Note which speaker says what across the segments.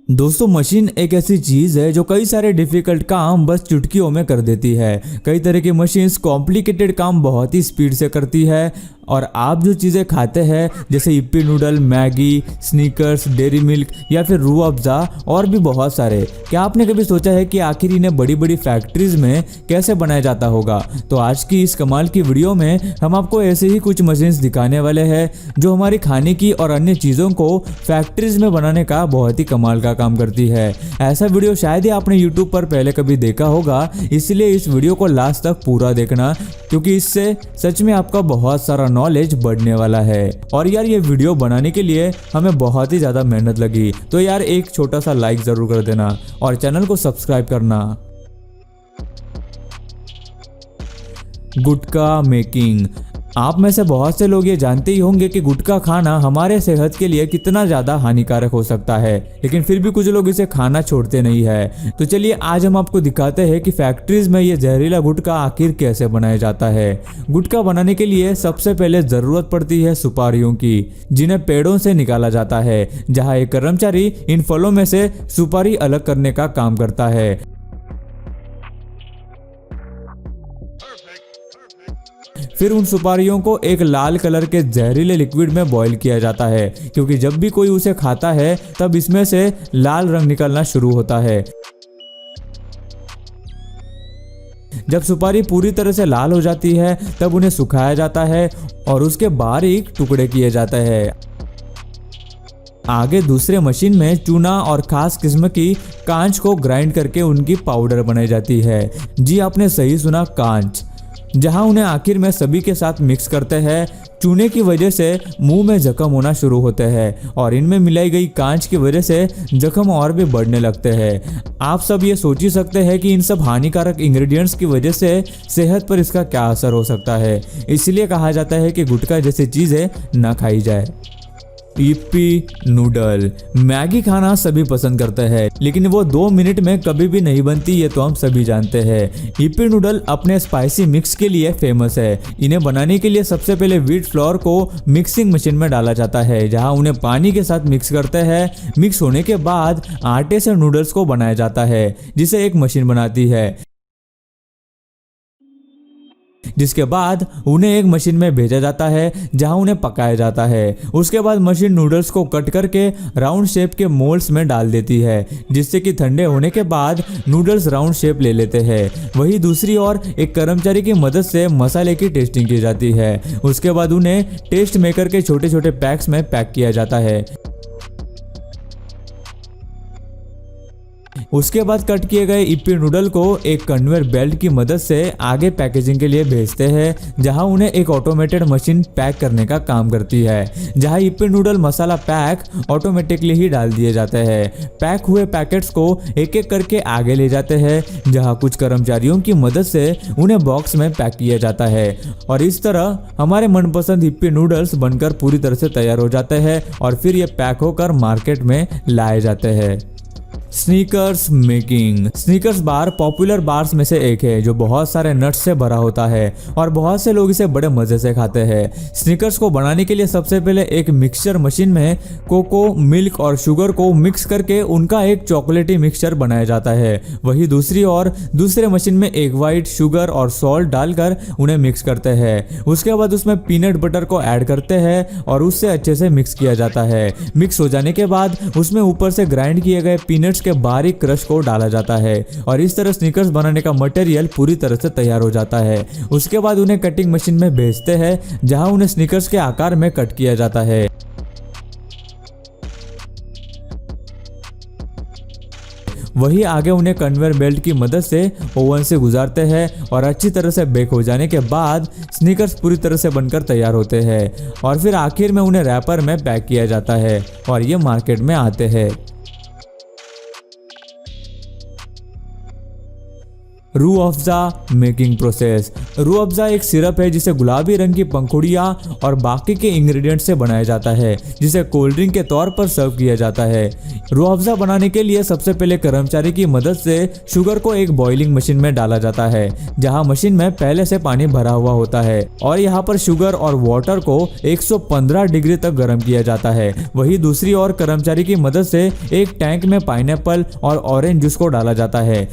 Speaker 1: दोस्तों, मशीन एक ऐसी चीज है जो कई सारे डिफिकल्ट काम बस चुटकियों में कर देती है। कई तरह की मशीन्स कॉम्प्लिकेटेड काम बहुत ही स्पीड से करती है। और आप जो चीज़ें खाते हैं जैसे Yippee noodle, Maggi, sneakers, dairy milk या फिर रूह अफ़ज़ा और भी बहुत सारे, क्या आपने कभी सोचा है कि आखिर इन्हें बड़ी बड़ी फैक्ट्रीज में कैसे बनाया जाता होगा? तो आज की इस कमाल की वीडियो में हम आपको ऐसे ही कुछ मशीन्स दिखाने वाले हैं जो हमारी खाने की और अन्य चीज़ों को फैक्ट्रीज में बनाने का बहुत ही कमाल का काम करती है। ऐसा वीडियो शायद ही आपने यूट्यूब पर पहले कभी देखा होगा, इसलिए इस वीडियो को लास्ट तक पूरा देखना, क्योंकि इससे सच में आपका बहुत सारा नॉलेज बढ़ने वाला है। और यार, ये वीडियो बनाने के लिए हमें बहुत ही ज्यादा मेहनत लगी, तो यार एक छोटा सा लाइक जरूर कर देना और चैनल को सब्सक्राइब करना। गुटखा मेकिंग। आप में से बहुत से लोग ये जानते ही होंगे कि गुटखा खाना हमारे सेहत के लिए कितना ज्यादा हानिकारक हो सकता है, लेकिन फिर भी कुछ लोग इसे खाना छोड़ते नहीं है। तो चलिए आज हम आपको दिखाते हैं कि फैक्ट्रीज में ये जहरीला गुटखा आखिर कैसे बनाया जाता है। गुटखा बनाने के लिए सबसे पहले जरूरत पड़ती है सुपारियों की, जिन्हें पेड़ों से निकाला जाता है, जहाँ एक कर्मचारी इन फलों में से सुपारी अलग करने का काम करता है। फिर उन सुपारियों को एक लाल कलर के जहरीले लिक्विड में बॉईल किया जाता है, क्योंकि जब भी कोई उसे खाता है तब इसमें से लाल रंग निकलना शुरू होता है। जब सुपारी पूरी तरह से लाल हो जाती है तब उन्हें सुखाया जाता है और उसके बारीक टुकड़े किए जाते हैं। आगे दूसरे मशीन में चूना और खास किस्म की कांच को ग्राइंड करके उनकी पाउडर बनाई जाती है। जी आपने सही सुना, कांच, जहां उन्हें आखिर में सभी के साथ मिक्स करते हैं। चूने की वजह से मुंह में जख्म होना शुरू होते हैं और इनमें मिलाई गई कांच की वजह से जख्म और भी बढ़ने लगते हैं। आप सब ये सोच ही सकते हैं कि इन सब हानिकारक इंग्रेडिएंट्स की वजह से सेहत पर इसका क्या असर हो सकता है। इसलिए कहा जाता है कि गुटखा जैसी चीजें ना खाई जाए। इप्पी नूडल। मैगी खाना सभी पसंद करते हैं, लेकिन वो 2 मिनट में कभी भी नहीं बनती, ये तो हम सभी जानते हैं। इप्पी नूडल अपने स्पाइसी मिक्स के लिए फेमस है। इन्हें बनाने के लिए सबसे पहले व्हीट फ्लोर को मिक्सिंग मशीन में डाला जाता है, जहां उन्हें पानी के साथ मिक्स करते हैं। मिक्स होने के बाद आटे से नूडल्स को बनाया जाता है, जिसे एक मशीन बनाती है, जिसके बाद उन्हें एक मशीन में भेजा जाता है जहां उन्हें पकाया जाता है। उसके बाद मशीन नूडल्स को कट करके राउंड शेप के मोल्ड्स में डाल देती है, जिससे कि ठंडे होने के बाद नूडल्स राउंड शेप ले लेते हैं। वहीं दूसरी ओर एक कर्मचारी की मदद से मसाले की टेस्टिंग की जाती है। उसके बाद उन्हें टेस्ट मेकर के छोटे छोटे पैक्स में पैक किया जाता है। उसके बाद कट किए गए इप्पी नूडल को एक कन्वेयर बेल्ट की मदद से आगे पैकेजिंग के लिए भेजते हैं, जहां उन्हें एक ऑटोमेटेड मशीन पैक करने का काम करती है, जहां इप्पी नूडल मसाला पैक ऑटोमेटिकली ही डाल दिए जाते हैं। पैक हुए पैकेट्स को एक एक करके आगे ले जाते हैं, जहां कुछ कर्मचारियों की मदद से उन्हें बॉक्स में पैक किया जाता है। और इस तरह हमारे मनपसंद इप्पी नूडल्स बनकर पूरी तरह से तैयार हो जाते हैं और फिर ये पैक होकर मार्केट में लाए जाते हैं। Sneakers making. स्नीकर्स बार पॉपुलर बार्स में से एक है जो बहुत सारे नट्स से भरा होता है और बहुत से लोग इसे बड़े मजे से खाते हैं। स्नीकर्स को बनाने के लिए सबसे पहले एक मिक्सचर मशीन में कोको, मिल्क और शुगर को मिक्स करके उनका एक चॉकलेटी मिक्सचर बनाया जाता है। वहीं दूसरी ओर दूसरे मशीन में एक व्हाइट शुगर और सॉल्ट डालकर उन्हें मिक्स करते हैं। उसके बाद उसमें पीनट बटर को ऐड करते हैं और उससे अच्छे से मिक्स किया जाता है। मिक्स हो जाने के बाद उसमें ऊपर से ग्राइंड किए गए पीनट्स के बारीक क्रश को डाला जाता है और इस तरह स्नीकर्स बनाने का मटेरियल पूरी तरह से तैयार हो जाता है। उसके बाद उन्हें कटिंग मशीन में भेजते हैं, जहां उन्हें स्नीकर्स के आकार में कट किया जाता है। वही आगे उन्हें कन्वेयर बेल्ट की मदद से ओवन से गुजारते हैं और अच्छी तरह से बेक हो जाने के बाद स्नीकर्स पूरी तरह से बनकर तैयार होते हैं और फिर आखिर में उन्हें रैपर में पैक किया जाता है और ये मार्केट में आते हैं। Rooh Afza making process. रूह अफ़ज़ा एक सिरप है जिसे गुलाबी रंग की पंखुड़ियाँ और बाकी के इंग्रेडिएंट से बनाया जाता है, जिसे कोल्ड ड्रिंक के तौर पर सर्व किया जाता है। रूह अफ़ज़ा बनाने के लिए सबसे पहले कर्मचारी की मदद से शुगर को एक बॉइलिंग मशीन में डाला जाता है, जहां मशीन में पहले से पानी भरा हुआ होता है और यहां पर शुगर और वाटर को 115 डिग्री तक गर्म किया जाता है। वहीं दूसरी ओर कर्मचारी की मदद से एक टैंक में पाइनएप्पल और ऑरेंज जूस को डाला जाता है,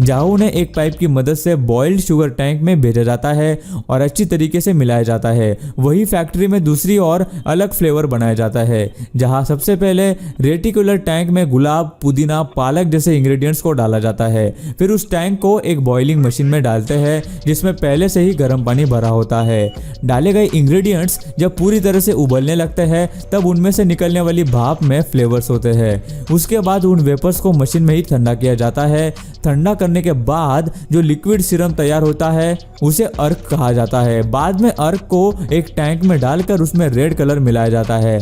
Speaker 1: जहां उन्हें एक पाइप की मदद से बॉइल्ड शुगर टैंक में भेजा जाता है और अच्छी तरीके से मिलाया जाता है। वही फैक्ट्री में दूसरी ओर अलग फ्लेवर बनाया जाता है, जहां सबसे पहले रेटिकुलर टैंक में गुलाब, पुदीना, पालक जैसे इंग्रेडिएंट्स को डाला जाता है। फिर उस टैंक को एक बॉइलिंग मशीन में डालते हैं, जिसमें पहले से ही गर्म पानी भरा होता है। डाले गए इंग्रेडिएंट्स जब पूरी तरह से उबलने लगते हैं, तब उनमें से निकलने वाली भाप में फ्लेवर्स होते हैं। उसके बाद उन वेपर्स को मशीन में ही ठंडा किया जाता है। ठंडा करने के बाद जो लिक्विड सीरम तैयार होता है उसे अर्क कहा जाता है। बाद में अर्क को एक टैंक में डालकर उसमें रेड कलर मिलाया जाता है।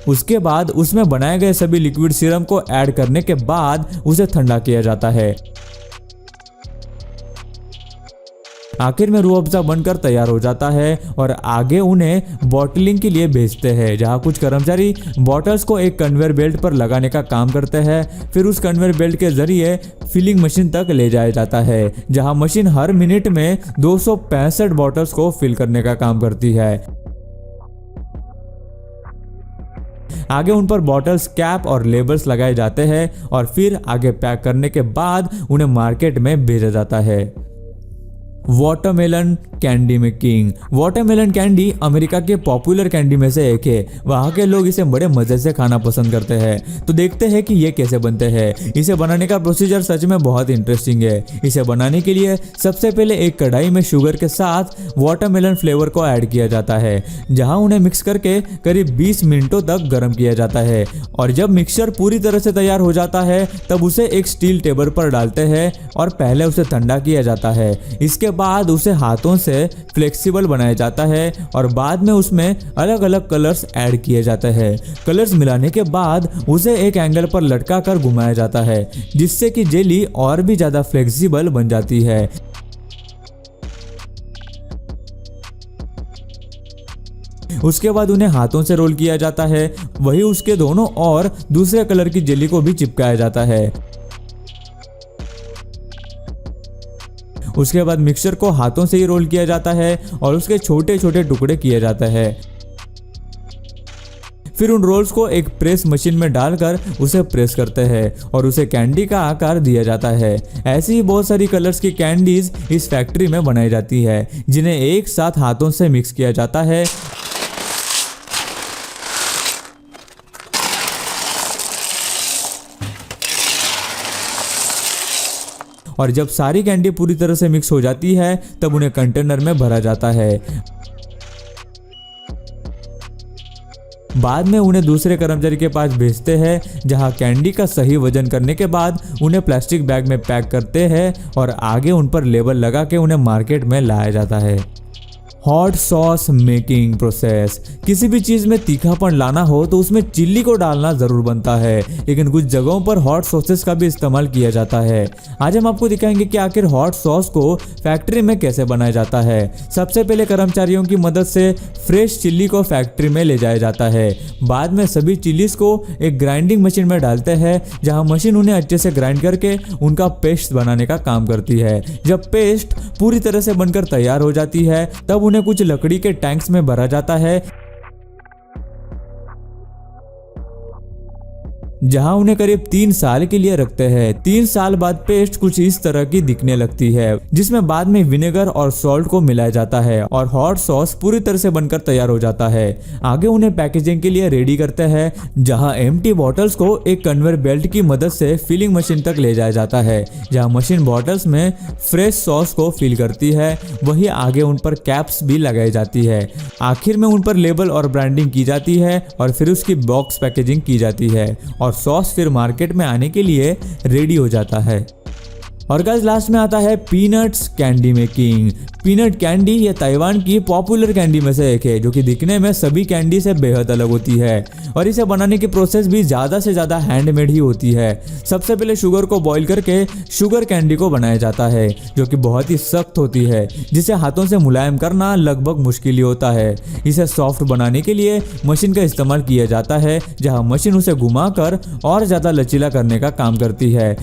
Speaker 1: उसके बाद उसमें बनाए गए सभी लिक्विड सीरम को ऐड करने के बाद उसे ठंडा किया जाता है। आखिर में रूह अफ़ज़ा बनकर तैयार हो जाता है और आगे उन्हें बॉटलिंग के लिए भेजते हैं, जहां कुछ कर्मचारी बॉटल्स को एक कन्वेयर बेल्ट पर लगाने का काम करते हैं। फिर उस कन्वेयर बेल्ट के जरिए फिलिंग मशीन तक ले जाया जाता है, जहां मशीन हर मिनट में 265 बॉटल्स को फिल करने का काम करती है। आगे उन पर बॉटल्स, कैप और लेबल्स लगाए जाते हैं और फिर आगे पैक करने के बाद उन्हें मार्केट में भेजा जाता है। Watermelon candy making. Watermelon candy America के पॉपुलर कैंडी में से एक है। वहाँ के लोग इसे बड़े मजे से खाना पसंद करते हैं। तो देखते हैं कि ये कैसे बनते हैं। इसे बनाने का प्रोसीजर सच में बहुत इंटरेस्टिंग है। इसे बनाने के लिए सबसे पहले एक कढ़ाई में शुगर के साथ वाटरमेलन फ्लेवर को ऐड किया जाता है, जहाँ उन्हें मिक्स करके करीब 20 मिनटों तक गर्म किया जाता है। और जब मिक्सचर पूरी तरह से तैयार हो जाता है, तब उसे एक स्टील टेबल पर डालते हैं और पहले उसे ठंडा किया जाता है। इसके बाद उसे हाथों से फ्लेक्सिबल बनाया जाता है और बाद में उसमें अलग अलग कलर्स ऐड किए जाते हैं। कलर्स मिलाने के बाद उसे एक एंगल पर लटका कर घुमाया जाता है, जिससे कि जेली और भी ज्यादा फ्लेक्सिबल बन जाती है। उसके बाद उन्हें हाथों से रोल किया जाता है। वही उसके दोनों और दूसरे कलर की जेली को भी चिपकाया जाता है। उसके बाद मिक्सचर को हाथों से ही रोल किया जाता है और उसके छोटे छोटे टुकड़े किए जाते हैं। फिर उन रोल्स को एक प्रेस मशीन में डालकर उसे प्रेस करते हैं और उसे कैंडी का आकार दिया जाता है। ऐसी ही बहुत सारी कलर्स की कैंडीज इस फैक्ट्री में बनाई जाती है, जिन्हें एक साथ हाथों से मिक्स किया जाता है। और जब सारी कैंडी पूरी तरह से मिक्स हो जाती है, तब उन्हें कंटेनर में भरा जाता है। बाद में उन्हें दूसरे कर्मचारी के पास भेजते हैं, जहां कैंडी का सही वजन करने के बाद उन्हें प्लास्टिक बैग में पैक करते हैं और आगे उन पर लेबल लगा के उन्हें मार्केट में लाया जाता है। Hot sauce making process. किसी भी चीज में तीखापन लाना हो तो उसमें चिल्ली को डालना जरूर बनता है, लेकिन कुछ जगहों पर हॉट सॉसेस का भी इस्तेमाल किया जाता है। आज हम आपको दिखाएंगे कि आखिर हॉट सॉस को फैक्ट्री में कैसे बनाया जाता है। सबसे पहले कर्मचारियों की मदद से फ्रेश चिल्ली को फैक्ट्री में ले जाया जाता है। बाद में सभी चिल्लीज को एक ग्राइंडिंग मशीन में डालते हैं, जहां मशीन उन्हें अच्छे से ग्राइंड करके उनका पेस्ट बनाने का काम करती है। जब पेस्ट पूरी तरह से बनकर तैयार हो जाती है, तब उन्हें कुछ लकड़ी के टैंक्स में भरा जाता है, जहां उन्हें करीब 3 साल के लिए रखते हैं। 3 साल बाद पेस्ट कुछ इस तरह की दिखने लगती है, जिसमें बाद में विनेगर और सॉल्ट को मिलाया जाता है और हॉट सॉस पूरी तरह से बनकर तैयार हो जाता है। आगे उन्हें पैकेजिंग के लिए रेडी करते हैं, जहां एम्प्टी बॉटल्स को एक कन्वेयर बेल्ट की मदद से फिलिंग मशीन तक ले जाया जाता है, जहां मशीन बॉटल्स में फ्रेश सॉस को फिल करती है। वही आगे उन पर कैप्स भी लगाई जाती है। आखिर में उन पर लेबल और ब्रांडिंग की जाती है और फिर उसकी बॉक्स पैकेजिंग की जाती है और सॉस फिर मार्केट में आने के लिए रेडी हो जाता है। और गाइस लास्ट में आता है peanuts candy making. Peanut candy ये ताइवान की पॉपुलर कैंडी में से एक है जो कि दिखने में सभी कैंडी से बेहद अलग होती है और इसे बनाने की प्रोसेस भी ज़्यादा से ज़्यादा हैंडमेड ही होती है। सबसे पहले शुगर को बॉईल करके शुगर कैंडी को बनाया जाता है जो कि बहुत ही सख्त होती है, जिसे हाथों से मुलायम करना लगभग मुश्किल ही होता है। इसे सॉफ्ट बनाने के लिए मशीन का इस्तेमाल किया जाता है, जहां मशीन उसे घुमाकर और ज़्यादा लचीला करने का काम करती है।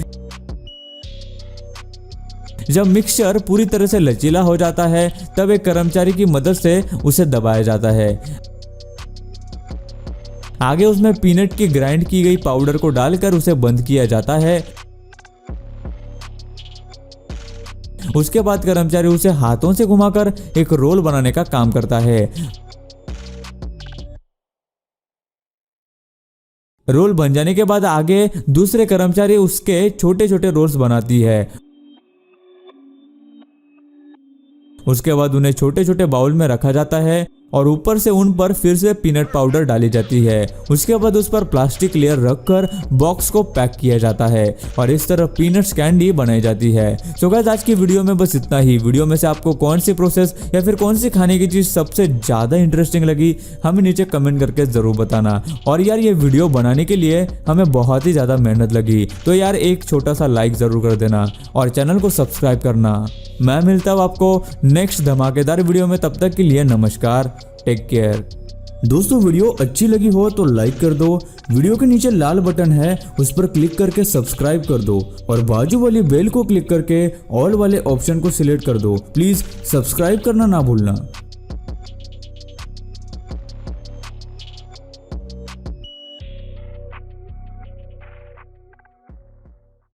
Speaker 1: जब मिक्सचर पूरी तरह से लचीला हो जाता है तब एक कर्मचारी की मदद से उसे दबाया जाता है। आगे उसमें पीनट की ग्राइंड की गई पाउडर को डालकर उसे बंद किया जाता है। उसके बाद कर्मचारी उसे हाथों से घुमाकर एक रोल बनाने का काम करता है। रोल बन जाने के बाद आगे दूसरे कर्मचारी उसके छोटे छोटे रोल्स बनाती है। उसके बाद उन्हें छोटे छोटे बाउल में रखा जाता है और ऊपर से उन पर फिर से पीनट पाउडर डाली जाती है। उसके बाद उस पर प्लास्टिक लेयर रखकर बॉक्स को पैक किया जाता है और इस तरह पीनट्स कैंडी बनाई जाती है। सो गाइस आज की वीडियो में बस इतना ही। वीडियो में से आपको कौन सी प्रोसेस या फिर कौन सी खाने की चीज सबसे ज्यादा इंटरेस्टिंग लगी हमें नीचे कमेंट करके जरूर बताना। और यार ये वीडियो बनाने के लिए हमें बहुत ही ज्यादा मेहनत लगी, तो यार एक छोटा सा लाइक जरूर कर देना और चैनल को सब्सक्राइब करना। मैं मिलता हूँ आपको नेक्स्ट धमाकेदार वीडियो में, तब तक के लिए नमस्कार, टेक केयर। दोस्तों वीडियो अच्छी लगी हो तो लाइक कर दो, वीडियो के नीचे लाल बटन है उस पर क्लिक करके सब्सक्राइब कर दो और बाजू वाली बेल को क्लिक करके ऑल वाले ऑप्शन को सिलेक्ट कर दो। प्लीज सब्सक्राइब करना ना भूलना।